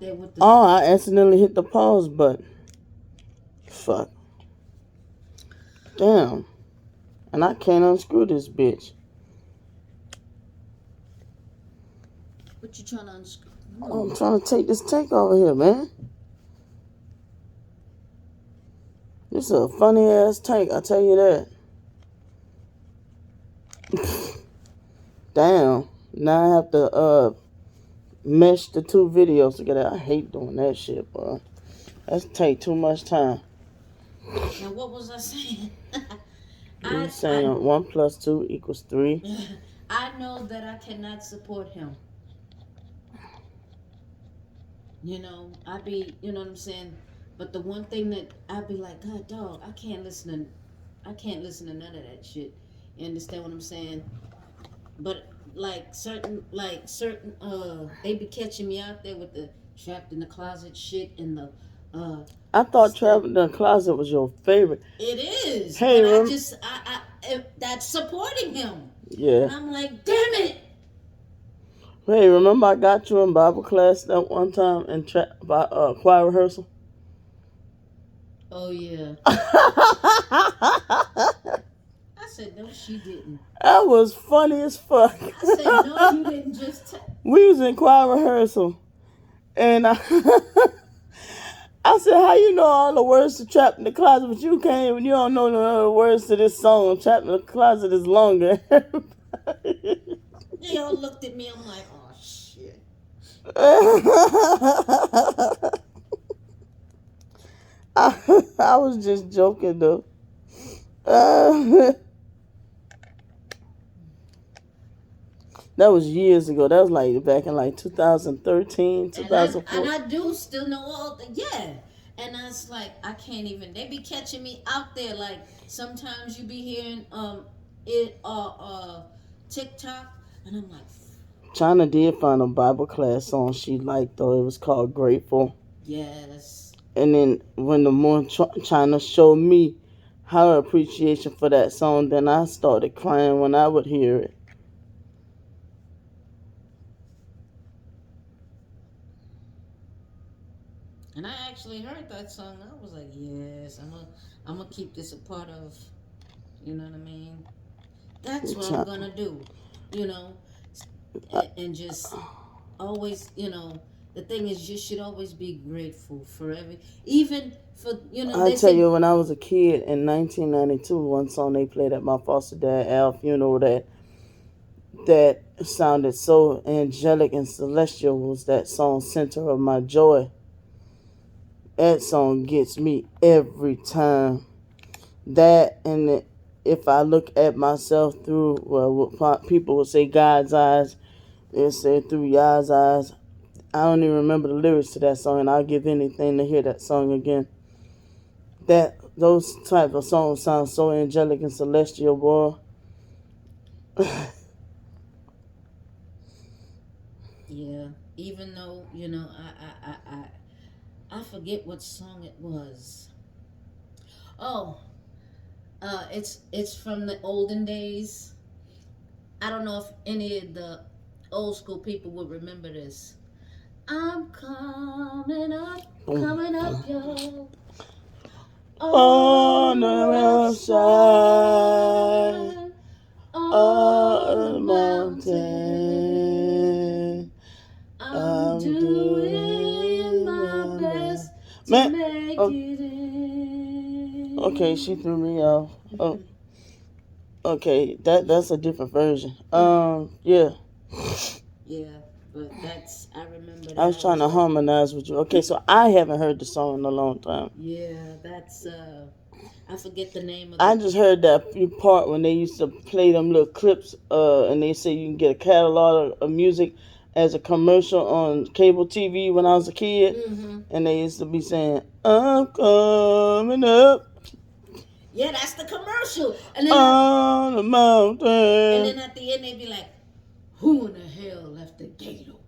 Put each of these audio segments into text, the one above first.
there with the... Oh, I accidentally hit the pause button. Fuck. Damn. And I can't unscrew this bitch. What you trying to unscrew? Oh, I'm trying to take this tank over here, man. This is a funny ass tank, I tell you that. Damn. Now I have to mesh the two videos together. I hate doing that shit, bro. That's take too much time. Now what was I saying? You saying 1 + 2 = 3? I know that I cannot support him. You know, I be, you know what I'm saying? But the one thing that I be like, God dog, I can't listen to none of that shit. You understand what I'm saying? But certain they be catching me out there with the trapped in the closet shit and the I thought Trapped in the Closet was your favorite. It is. Hey, but that's supporting him. Yeah. And I'm like, damn it. Hey, remember I got you in Bible class that one time in choir rehearsal? Oh, yeah. I said, no, she didn't. That was funny as fuck. I said, no, you didn't just... We was in choir rehearsal. And I said, how you know all the words to Trapped in the Closet, but you can't, you don't know the words to this song. Trapped in the Closet is longer. They all looked at me. I'm like, oh, shit. I was just joking, though. That was years ago. That was like back in like 2013, 2004. And I do still know all the, yeah. And I was like, I can't even, they be catching me out there. Like, sometimes you be hearing TikTok, and I'm like... China did find a Bible class song she liked, though. It was called Grateful. Yes. And then when the more China showed me her appreciation for that song, then I started crying when I would hear it. And I actually heard that song. I was like, yes, I'm gonna keep this a part of, you know what I mean? That's what I'm gonna do, you know? And just always, you know, the thing is, you should always be grateful for even for, you know. I tell you, when I was a kid in 1992, one song they played at my foster dad Al funeral that sounded so angelic and celestial was that song "Center of My Joy." That song gets me every time. That and if I look at myself through, well, what people would say God's eyes, they say through Yah's eyes. I don't even remember the lyrics to that song, and I'll give anything to hear that song again. Those type of songs sound so angelic and celestial, boy. Yeah, even though, you know, I forget what song it was. Oh, it's from the olden days. I don't know if any of the old school people would remember this. I'm coming up, yo. On the outside of the mountain, I'm doing my best to make it in. Okay, she threw me off. Oh, okay, that's a different version. Yeah. Yeah, but I remember that. I was trying to harmonize with you. Okay, so I haven't heard the song in a long time. Yeah, that's I forget the name of it. I just heard that part when they used to play them little clips, and they say you can get a catalog of music as a commercial on cable TV when I was a kid, and they used to be saying, "I'm coming up." Yeah, that's the commercial. And then on the mountain. And then at the end they'd be like, "Who in the hell left the gate open?"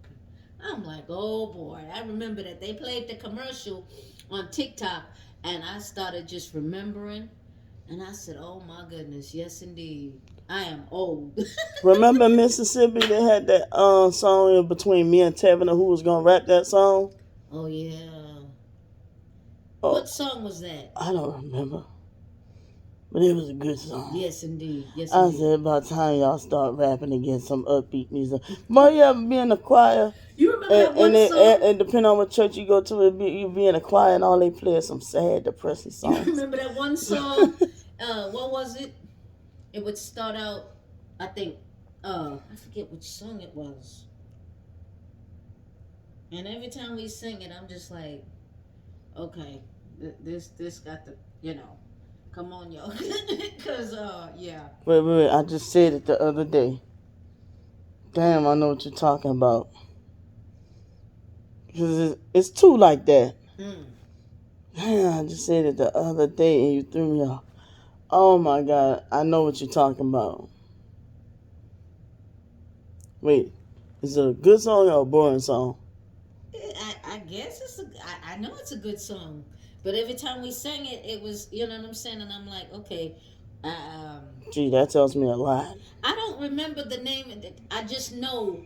I'm like, oh boy. I remember that they played the commercial on TikTok, and I started just remembering, and I said, oh my goodness, yes indeed. I am old. Remember Mississippi? They had that song in between me and Tevin, who was gonna rap that song. Oh yeah. Oh, What song was that? I don't remember, but it was a good song. Yes, indeed. Yes, I indeed. said about time y'all start rapping and get some upbeat music. But you ever be in the choir You remember and that one song? and depending on what church you go to, you be in a choir and all they play is some sad, depressing You songs. remember that one song? What was it? It would start out. I think. I forget which song it was. And every time we sing it, I'm just like, okay, this got to, come on, y'all, because yeah. Wait, I just said it the other day. Damn, I know what you're talking about. Because it's two like that. Mm. Damn, I just said it the other day and you threw me off. Oh my God, I know what you're talking about. Wait, is it a good song or a boring song? I guess I know it's a good song, but every time we sang it, it was, you know what I'm saying, and I'm like, okay, um, Gee, that tells me a lot. I don't remember the name of it. I just know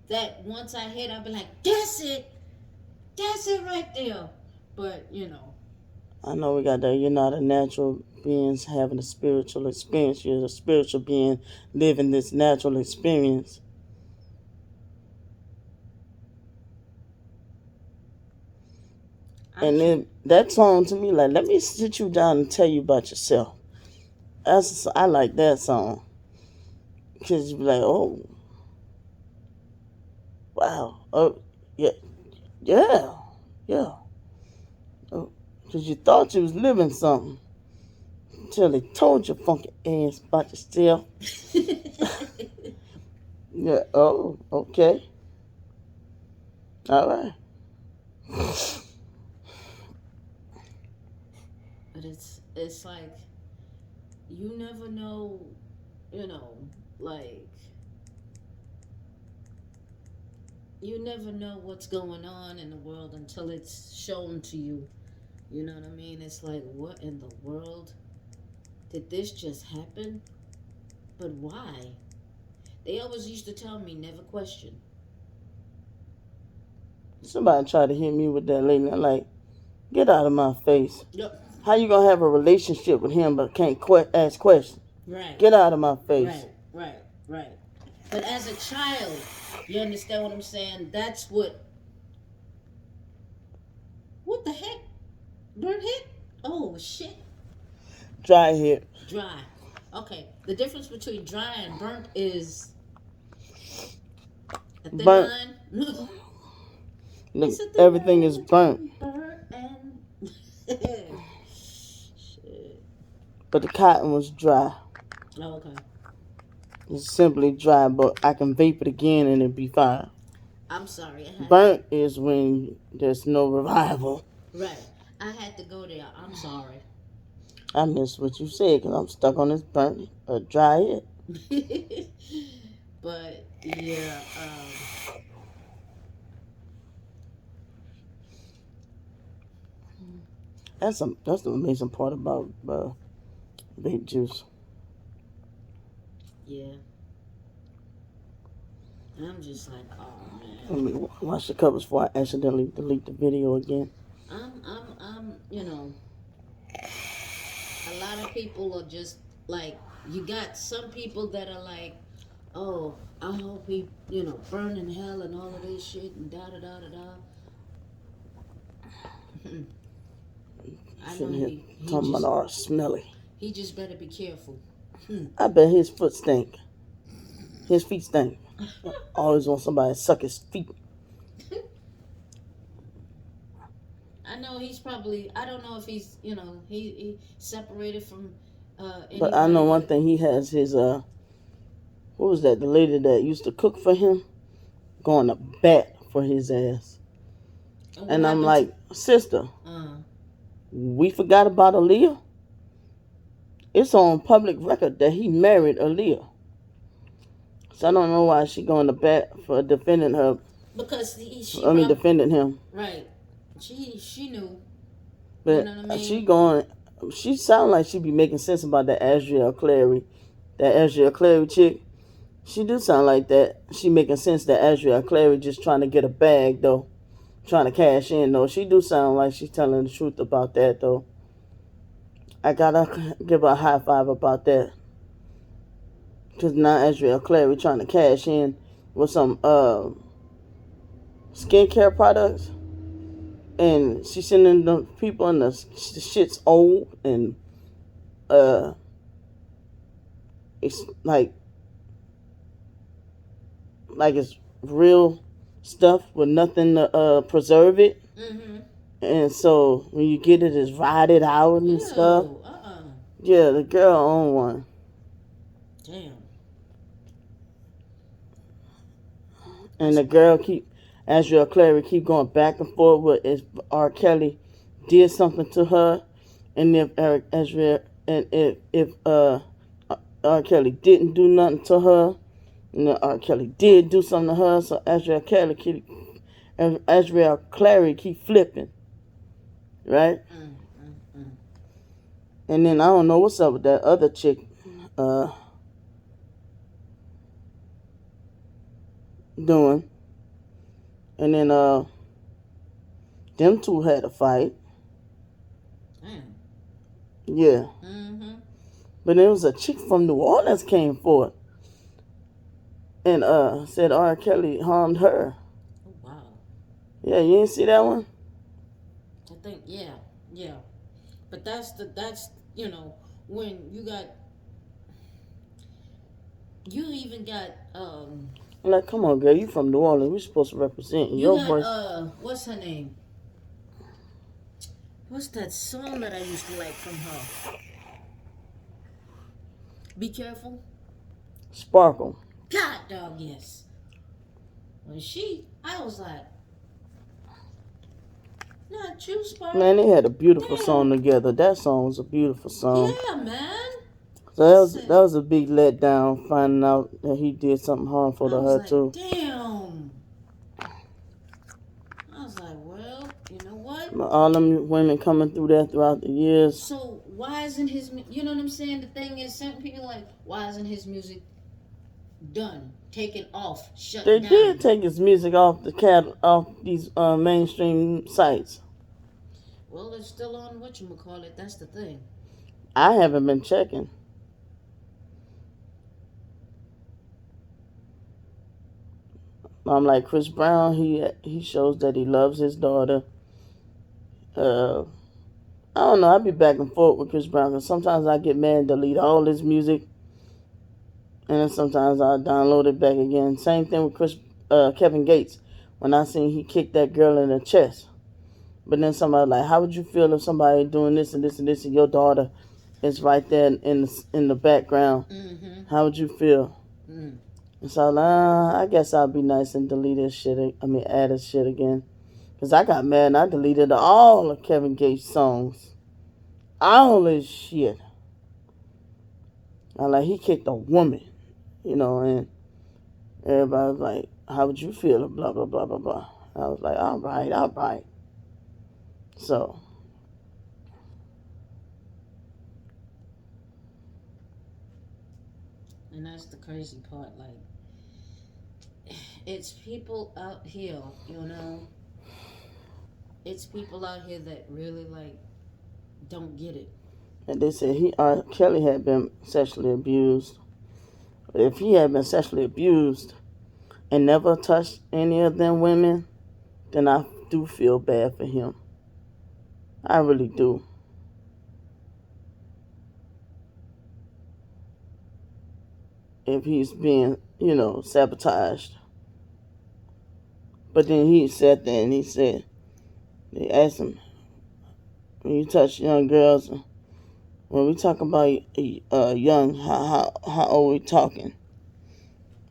that once I hit, I'll be like, that's it right there. But I know we got that. You're not a natural beings having a spiritual experience. You're a spiritual being living this natural experience. I'm And then that song to me, like, let me sit you down and tell you about yourself. I like that song. Because you be like, oh, wow. Oh, yeah, yeah, yeah. Because you thought you was living something until they told your funky ass about yourself. Yeah, oh, okay. All right. but it's like you never know, you know, like you never know what's going on in the world until it's shown to you. You know what I mean? It's like, what in the world did this just happen? But why? They always used to tell me never question. Somebody tried to hit me with that lately. I'm like, get out of my face. Yep. How you gonna have a relationship with him but can't ask questions? Right. Get out of my face. Right. But as a child, you understand what I'm saying? That's what. What the heck? Burnt hit? Oh shit. Dry hit. Dry. Okay. The difference between dry and burnt is a thin Burnt. line. Look, It's a thin everything line is burnt. between burnt and. Shit. But the cotton was dry. Oh, okay. It's simply dry, but I can vape it again and it'll be fine. I'm sorry. Burnt is when there's no revival. Right. I had to go there. I'm sorry. I missed what you said because I'm stuck on this burnt or dry hit. But yeah, That's the amazing part about vape juice. yeah. I'm just like, oh Let man. me wash the covers before I accidentally delete the video again. A lot of people are just like, you got some people that are like, oh, I hope he, burn in hell and all of this shit and da da da da da. I know Sitting here he talking just about all smelly. he just better be careful. I bet his foot stink. His feet stink. Always want somebody to suck his feet. I know he's probably. I don't know if he's. He separated from. But I know anybody, one but- thing. He has his what was that? The lady that used to cook for him, going to bat for his ass. what And I'm happened like, sister, to- we forgot about Aaliyah. It's on public record that he married Aaliyah. So I don't know why she going to bat for defending her. because she Defending him. right. She knew. But You know what I mean? She sound like she be making sense about that Asriel Clary. That Asriel Clary chick. She do sound like that. She making sense that Asriel Clary just trying to get a bag though. trying to cash in though. She do sound like she's telling the truth about that though. I gotta give her a high five about that. Cause now Azriel Clary trying to cash in with some skincare products, and she's sending the people in the shit's old, and uh it's like it's real stuff with nothing to preserve it. Mm-hmm. And so when you get it, it's rotted out and stuff. Yeah, the girl owned one. Damn. And the girl Azriel Clary keep going back and forth with if R. Kelly did something to her, and if R. Kelly didn't do nothing to her, and R. Kelly did do something to her. So Azriel Clary keep flipping, right? And then I don't know what's up with that other chick. Doing. And then them two had a fight. Damn. Yeah. Mm-hmm. But there was a chick from New Orleans came forth and said R. Kelly harmed her. Oh, wow. Yeah, you didn't see that one? I think yeah. But that's you know, when you even got Like, come on, girl, you from New Orleans. We're supposed to represent your voice. What's her name? What's that song that I used to like from her? Be Careful. Sparkle. God dog, yes. When I was like, not you, Sparkle. Man, they had a beautiful song together. That song was a beautiful song. Yeah, man. So that was a big letdown, finding out that he did something harmful to her too. Damn. I was like, well, you know what? All them women coming through there throughout the years. So why isn't you know what I'm saying? The thing is, certain people like, why isn't his music done, taken off, shut down? They did take his music off these mainstream sites. Well, it's still on whatchamacallit. That's the thing. I haven't been checking. I'm like Chris Brown. He shows that he loves his daughter. I don't know. I be back and forth with Chris Brown because sometimes I get mad and delete all his music, and then sometimes I download it back again. Same thing with Kevin Gates. When I seen he kicked that girl in the chest, but then somebody like, how would you feel if somebody doing this and this and this and your daughter is right there in the background? Mm-hmm. How would you feel? Mm. And so I guess I'll be nice and delete his shit. Add his shit again. Because I got mad and I deleted all of Kevin Gates' songs. All his shit. He kicked a woman, and everybody was like, how would you feel? Blah, blah, blah, blah, blah. I was like, all right. So. And that's the crazy part, it's people out here, it's people out here that really, don't get it. And they said R. Kelly had been sexually abused. If he had been sexually abused and never touched any of them women, then I do feel bad for him. I really do. If he's being, sabotaged. But then he sat there and he said, they asked him, when you touch young girls, when we talk about young, how old we talking?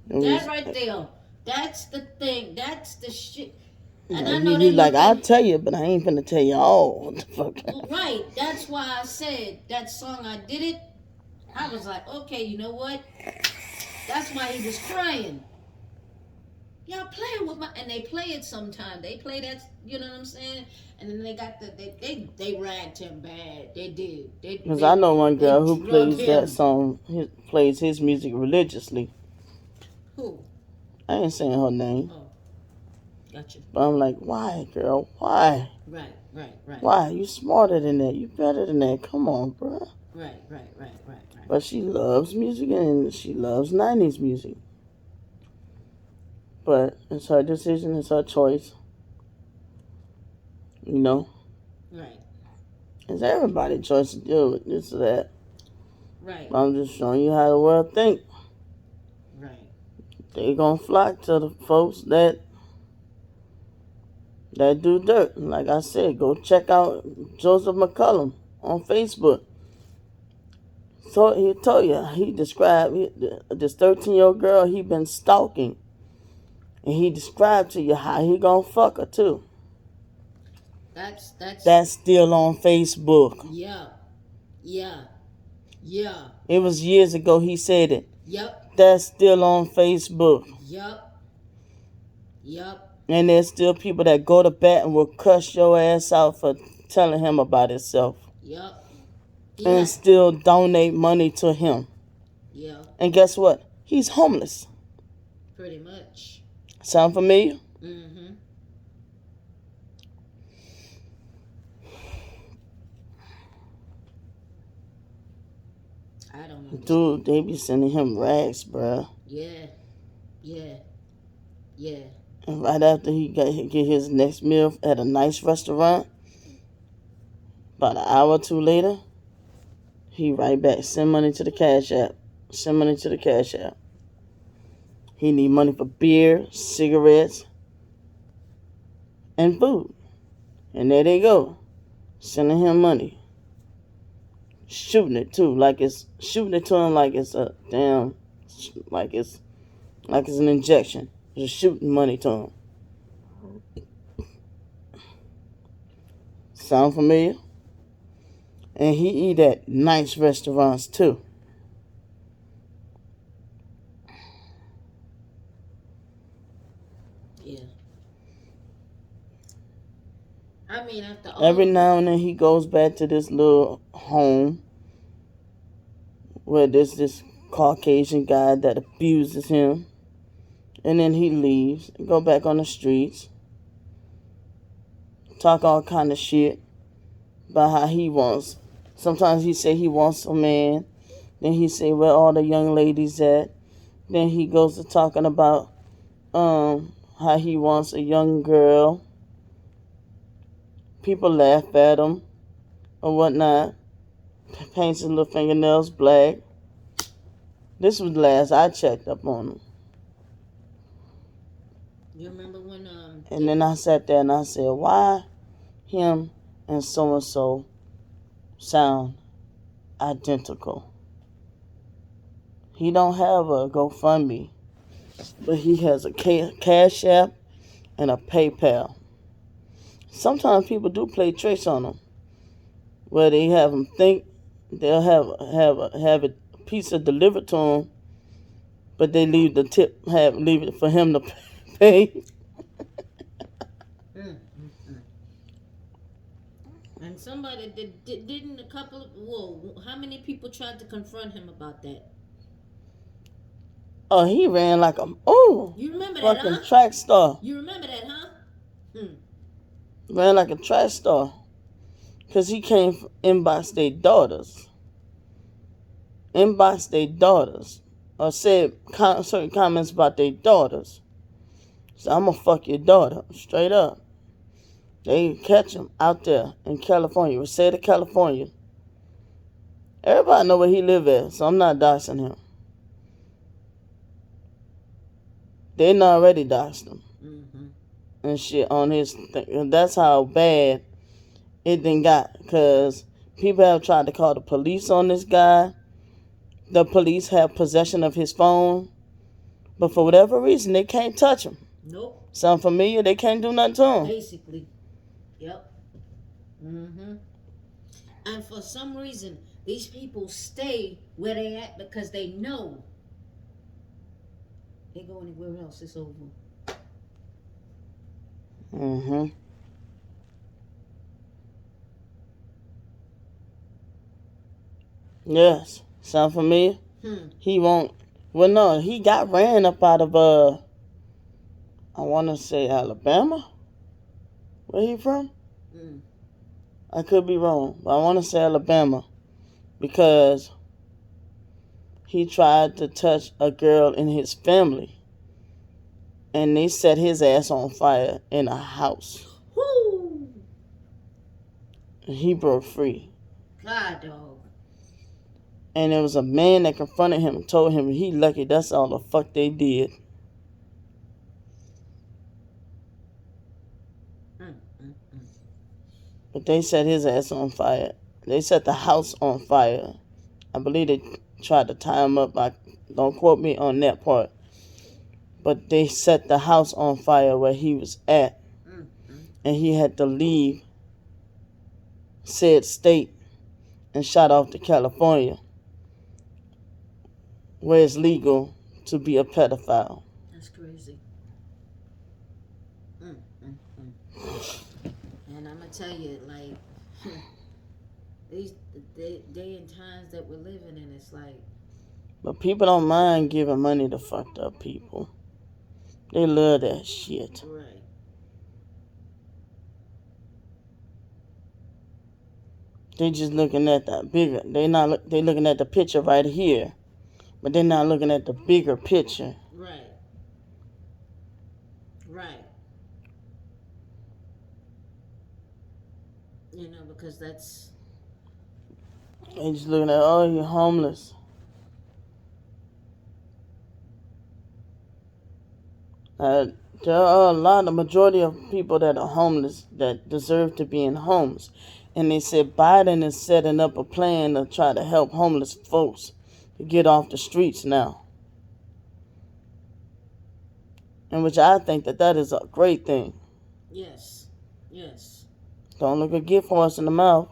That right there, that's the thing, that's the shit. And I know I'll tell you, but I ain't finna tell you all. What the fuck? Right, that's why I said that song, I did it. I was like, okay, you know what? That's why he was crying. Y'all playing with and they play it sometime. They play that, you know what I'm saying? And then they got they ragged him bad. They did. Because I know one girl who plays that song, plays his music religiously. Who? I ain't saying her name. Oh. Gotcha. But I'm like, why, girl? Why? Right. Why? You smarter than that. You better than that. Come on, bro. Right. But she loves music and she loves 90s music. But it's her decision. It's her choice. You know? Right. It's everybody's choice to deal with this or that. Right. I'm just showing you how the world think. Right. They gonna flock to the folks that do dirt. Like I said, go check out Joseph McCullum on Facebook. So he told you, he described this 13-year-old girl he been stalking. And he described to you how he gonna fuck her too. That's still on Facebook. Yeah. It was years ago he said it. Yep. That's still on Facebook. Yep. And there's still people that go to bat and will cuss your ass out for telling him about himself. Yep. And still donate money to him. Yeah. And guess what? He's homeless. Pretty much. Sound familiar? Mm-hmm. I don't know. Dude, they be sending him rags, bruh. Yeah. And right after he get his next meal at a nice restaurant, about an hour or two later, he right back, send money to the Cash App. He need money for beer, cigarettes, and food. And there they go, sending him money. Shooting it too, shooting it to him like it's a damn, like it's an injection. Just shooting money to him. Sound familiar? And he eat at nice restaurants too. Yeah. I mean, after all, every now and then he goes back to this little home where there's this Caucasian guy that abuses him. And then he leaves and go back on the streets. Talk all kind of shit about how he wants. Sometimes he say he wants a man. Then he say where all the young ladies at. Then he goes to talking about how he wants a young girl. People laugh at him or whatnot. Paints his little fingernails black. This was the last I checked up on him. You remember when And then I sat there and I said, why him and so sound identical? He don't have a GoFundMe, but he has a Cash App and a PayPal. Sometimes people do play tricks on them, where they have them think they'll have a pizza delivered to them, but they leave the tip, leave it for him to pay. And somebody didn't a couple. Whoa! How many people tried to confront him about that? Oh, he ran like a You remember that, fucking track star. You remember that, huh? Ran like a track star, cause he came from inbox their daughters. Or said certain comments about their daughters. So I'm gonna fuck your daughter, straight up. They catch him out there in California, state of California. Everybody know where he live at, so I'm not doxing him. They done already doxed him. And shit on his thing. And that's how bad it done got, because people have tried to call the police on this guy. The police have possession of his phone, but for whatever reason, they can't touch him. Nope. Sound familiar? They can't do nothing to him. Basically. Yep. And for some reason, these people stay where they at because they know they go anywhere else, it's over. Yes. Sound familiar? He won't. Well, no, he got ran up out of I want to say Alabama. Where he from? Mm. I could be wrong, but I want to say Alabama because he tried to touch a girl in his family, and they set his ass on fire in a house. Whoo! And he broke free. God, dog. And there was a man that confronted him and told him he lucky that's all the fuck they did. Mm, mm, mm. But they set his ass on fire. They set the house on fire. I believe they tried to tie him up. Don't quote me on that part. But they set the house on fire where he was at. Mm, mm. And he had to leave said state and shot off to California, where it's legal to be a pedophile. That's crazy. Mm, mm, mm. And I'm gonna tell you, like, these day and times that we're living in, it's like, But people don't mind giving money to fucked up people. They love that shit. right. They just looking at that bigger. They looking at the picture right here, but they're not looking at the bigger picture. Right. Right. You know, because that's They just looking at, oh, you're homeless. There are the majority of people that are homeless that deserve to be in homes. And they said Biden is setting up a plan to try to help homeless folks to get off the streets now. In which I think that is a great thing. yes. Yes. Don't look a gift horse in the mouth.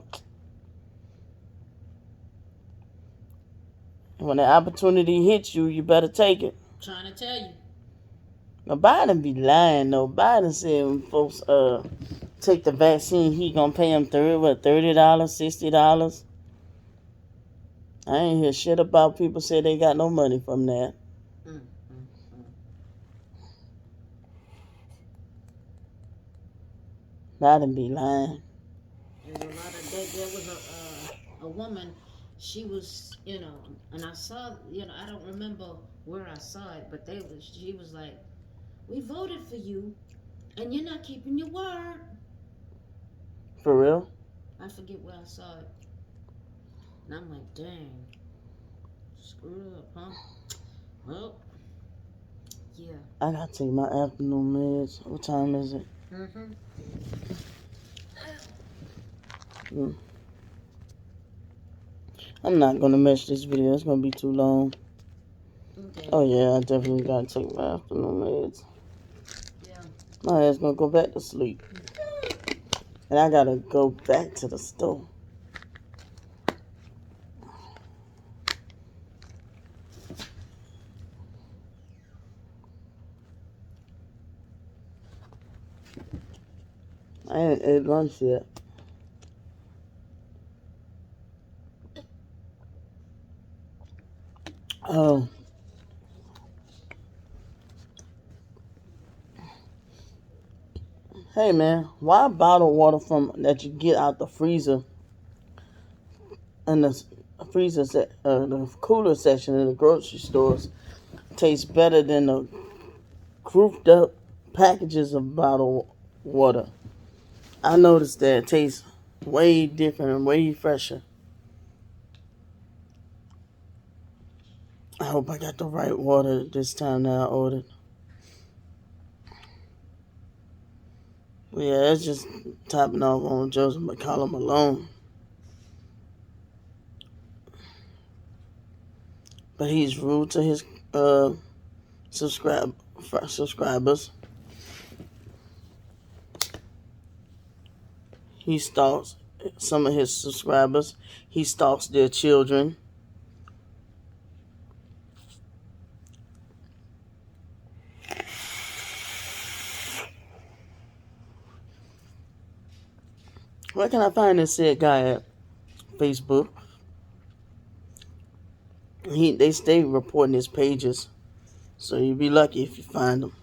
When the opportunity hits you, you better take it. Trying to tell you. Now Biden be lying though. Biden said when folks take the vaccine, he gonna pay them $30, $60. I ain't hear shit about people say they got no money from that. Mm, mm, mm. Biden be lying. There's a lot of there was a woman. She was, and I saw, I don't remember where I saw it, but she was like, "We voted for you, and you're not keeping your word." For real? I forget where I saw it, and I'm like, "Dang, screw up, huh?" Well, yeah. I gotta take my afternoon meds. What time is it? Mhm. I'm not gonna mesh this video. It's gonna be too long. Okay. Oh yeah, I definitely gotta take my afternoon meds. Yeah. My ass gonna go back to sleep. And I gotta go back to the store. I ain't ate lunch yet. Oh. Hey man, why bottled water from that you get out the freezer in the the cooler section in the grocery stores tastes better than the grouped up packages of bottled water? I noticed that it tastes way different and way fresher. I hope I got the right water this time that I ordered. Yeah, it's just topping off on Joseph McCollum alone. But he's rude to his subscribers. He stalks some of his subscribers. He stalks their children. Where can I find this said guy at? Facebook. They stay reporting his pages, so you'd be lucky if you find him.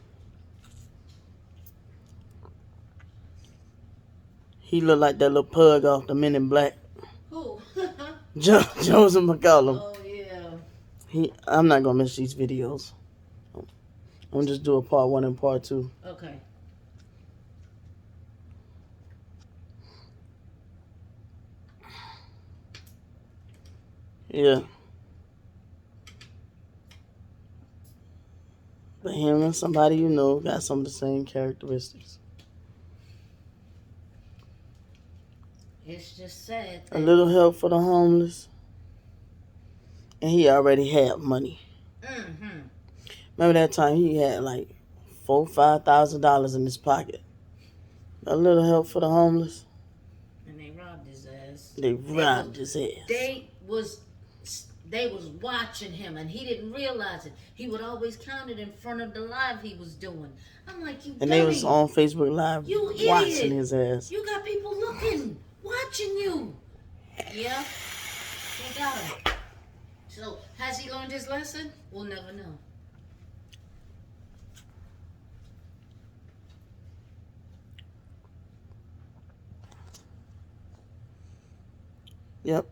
He looked like that little pug off the Men in Black. Who? Joseph McCollum. Oh yeah. I'm not gonna miss these videos. I'm gonna just do a part 1 and part 2. Okay. Yeah. But him and somebody you know got some of the same characteristics. It's just sad. A little help for the homeless. And he already had money. Mm-hmm. Remember that time he had like $4,000-$5,000 in his pocket. A little help for the homeless. And they robbed his ass. They robbed his ass. They was watching him, and he didn't realize it. He would always count it in front of the live he was doing. I'm like, you. And dummy. they was on Facebook Live You watching idiot. his ass. You got people looking, watching you. Yeah, they got him. So has he learned his lesson? We'll never know. Yep.